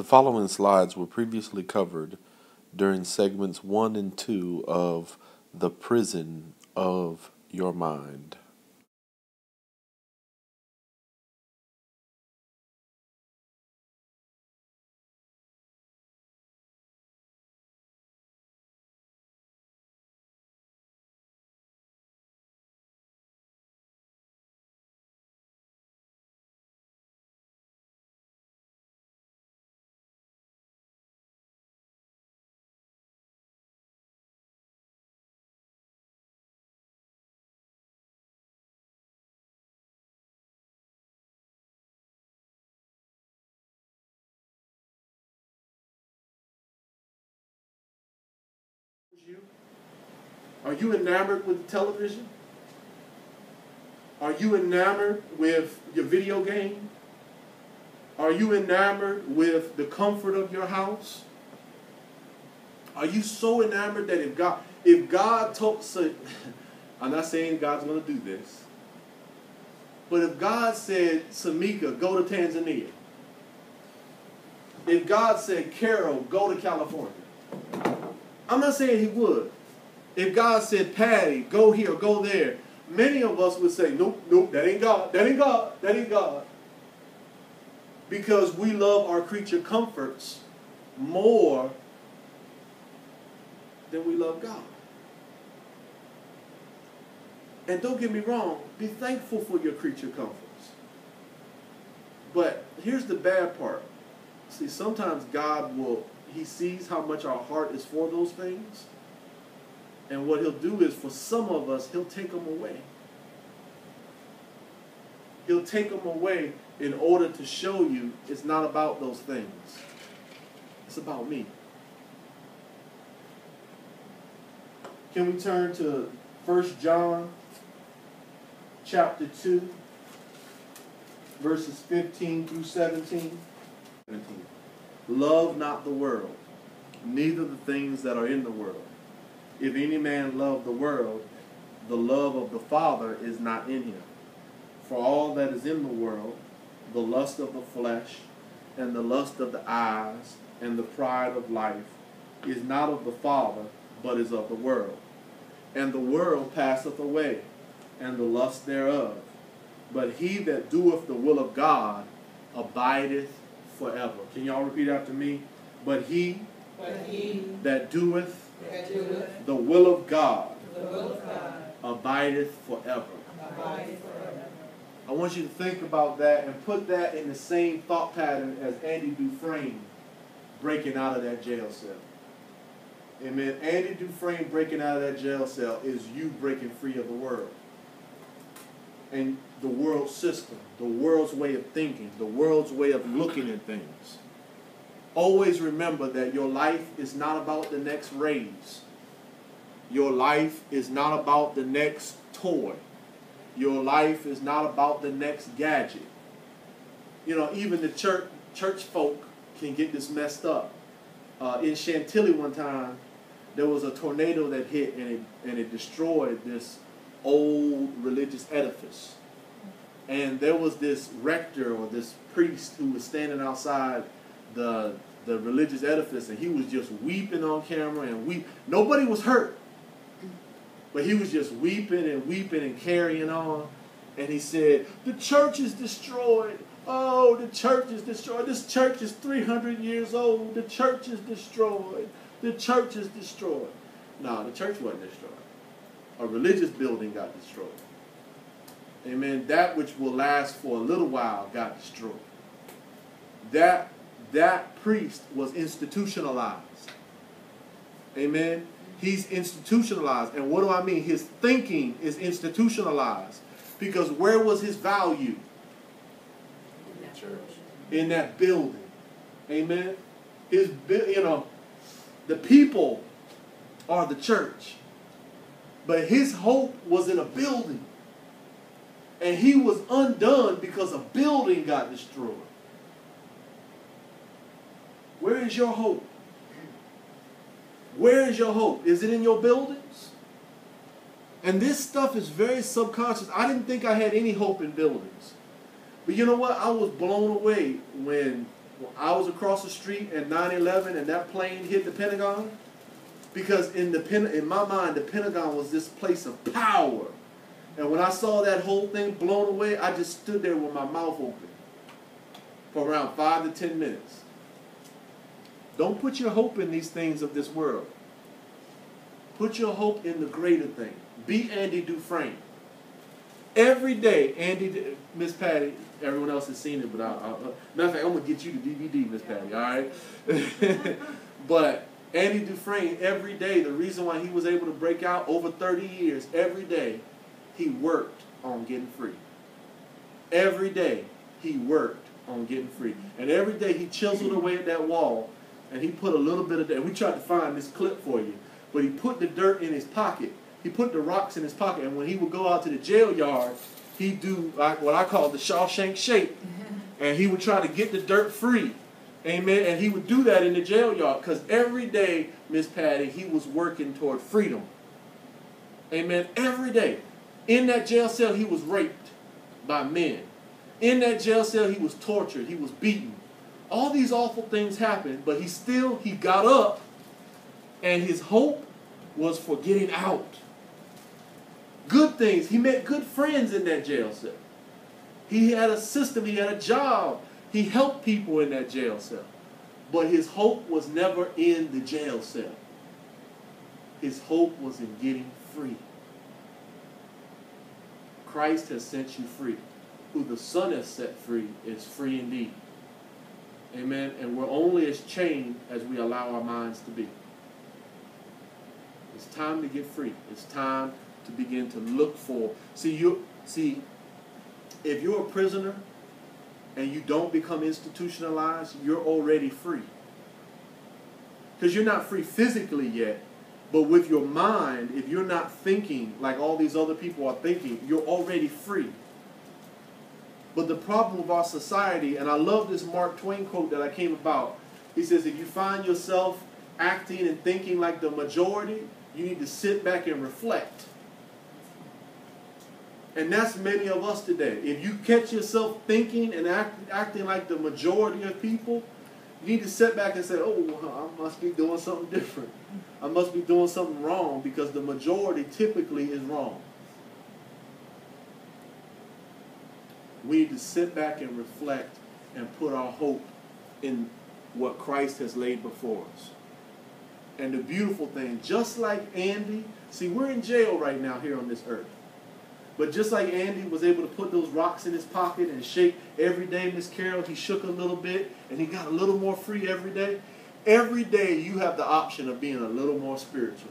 The following slides were previously covered during segments 1 and 2 of The Prison of Your Mind. Are you enamored with the television? Are you enamored with your video game? Are you enamored with the comfort of your house? Are you so enamored that if God told, so, I'm not saying God's going to do this, but if God said, Samika, go to Tanzania. If God said, Carol, go to California. I'm not saying he would. If God said, Patty, go here, go there, many of us would say, nope, nope, that ain't God, that ain't God, that ain't God. Because we love our creature comforts more than we love God. And don't get me wrong, be thankful for your creature comforts. But here's the bad part. See, sometimes God he sees how much our heart is for those things. And what he'll do is, for some of us, he'll take them away. He'll take them away in order to show you it's not about those things. It's about me. Can we turn to 1 John chapter 2, verses 15 through 17? Love not the world, neither the things that are in the world. If any man love the world, the love of the Father is not in him. For all that is in the world, the lust of the flesh, and the lust of the eyes, and the pride of life, is not of the Father, but is of the world. And the world passeth away, and the lust thereof. But he that doeth the will of God abideth forever. Can y'all repeat after me? But he that doeth the will of God abideth forever. I want you to think about that and put that in the same thought pattern as Andy Dufresne breaking out of that jail cell. Amen. Andy Dufresne breaking out of that jail cell is you breaking free of the world. And the world system, the world's way of thinking, the world's way of looking at things. Always remember that your life is not about the next raise. Your life is not about the next toy. Your life is not about the next gadget. You know, even the church folk can get this messed up. In Chantilly one time, there was a tornado that hit and it destroyed this old religious edifice. And there was this rector or this priest who was standing outside the religious edifice, and he was just weeping on camera and nobody was hurt. But he was just weeping and carrying on. And he said, the church is destroyed. Oh, the church is destroyed. This church is 300 years old. The church is destroyed. The church is destroyed. No, the church wasn't destroyed. A religious building got destroyed. Amen. That which will last for a little while got destroyed. That priest was institutionalized. Amen. He's institutionalized. And what do I mean? His thinking is institutionalized. Because where was his value? In that church. In that building. Amen. The people are the church. But his hope was in a building. And he was undone because a building got destroyed. Where is your hope? Where is your hope? Is it in your buildings? And this stuff is very subconscious. I didn't think I had any hope in buildings. But you know what? I was blown away when when I was across the street at 9/11 and that plane hit the Pentagon? Because in my mind, the Pentagon was this place of power. And when I saw that whole thing blown away, I just stood there with my mouth open for around 5 to 10 minutes. Don't put your hope in these things of this world. Put your hope in the greater thing. Be Andy Dufresne. Every day, Miss Patty, everyone else has seen it, but matter of fact, I'm going to get you the DVD, Miss Patty, all right? But Andy Dufresne, every day, the reason why he was able to break out over 30 years, every day, he worked on getting free. Every day, he worked on getting free. And every day, he chiseled away at that wall, and he put a little bit of dirt. We tried to find this clip for you, but he put the dirt in his pocket. He put the rocks in his pocket, and when he would go out to the jail yard, he'd do what I call the Shawshank shape, and he would try to get the dirt free. Amen. And he would do that in the jail yard because every day, Miss Patty, he was working toward freedom. Amen. Every day. In that jail cell, he was raped by men. In that jail cell, he was tortured. He was beaten. All these awful things happened, but he got up, and his hope was for getting out. Good things. He met good friends in that jail cell. He had a system. He had a job. He helped people in that jail cell. But his hope was never in the jail cell. His hope was in getting free. Christ has set you free. Who the Son has set free is free indeed. Amen. And we're only as chained as we allow our minds to be. It's time to get free. It's time to begin to look for. See, if you're a prisoner and you don't become institutionalized, you're already free. Because you're not free physically yet, but with your mind, if you're not thinking like all these other people are thinking, you're already free. But the problem with our society, and I love this Mark Twain quote that I came about. He says, if you find yourself acting and thinking like the majority, you need to sit back and reflect. And that's many of us today. If you catch yourself thinking and acting like the majority of people, you need to sit back and say, oh, I must be doing something different. I must be doing something wrong because the majority typically is wrong. We need to sit back and reflect and put our hope in what Christ has laid before us. And the beautiful thing, just like Andy, see, we're in jail right now here on this earth. But just like Andy was able to put those rocks in his pocket and shake every day, Miss Carol, he shook a little bit and he got a little more free every day. Every day you have the option of being a little more spiritual.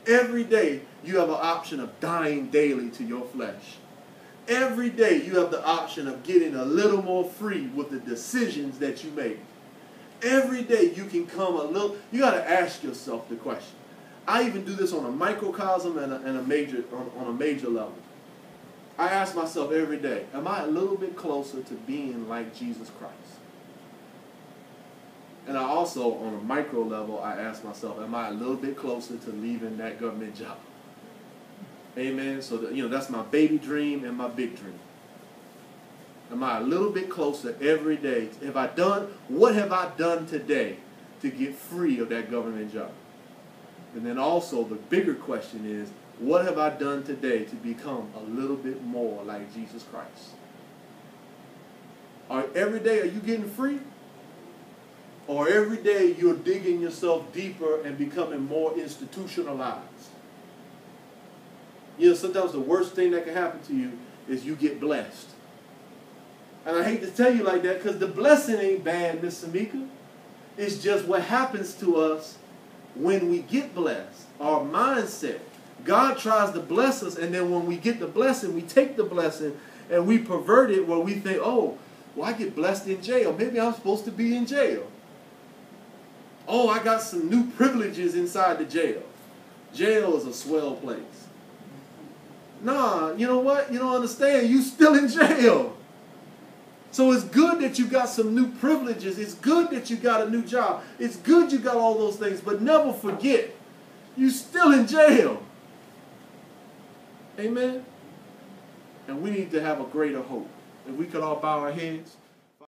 Every day you have an option of dying daily to your flesh. Every day you have the option of getting a little more free with the decisions that you make. Every day you can come a little, you got to ask yourself the question. I even do this on a microcosm and a major level. I ask myself every day, am I a little bit closer to being like Jesus Christ? And I also, on a micro level, I ask myself, am I a little bit closer to leaving that government job? Amen. So that's my baby dream and my big dream. Am I a little bit closer every day? What have I done today to get free of that government job? And then also the bigger question is, what have I done today to become a little bit more like Jesus Christ? Every day are you getting free? Or every day you're digging yourself deeper and becoming more institutionalized? Sometimes the worst thing that can happen to you is you get blessed. And I hate to tell you like that because the blessing ain't bad, Miss Samika. It's just what happens to us when we get blessed. Our mindset. God tries to bless us, and then when we get the blessing, we take the blessing and we pervert it where we think, oh, well, I get blessed in jail. Maybe I'm supposed to be in jail. Oh, I got some new privileges inside the jail. Jail is a swell place. Nah, you know what? You don't understand. You still in jail. So it's good that you got some new privileges. It's good that you got a new job. It's good you got all those things. But never forget, you still in jail. Amen? And we need to have a greater hope. If we could all bow our heads.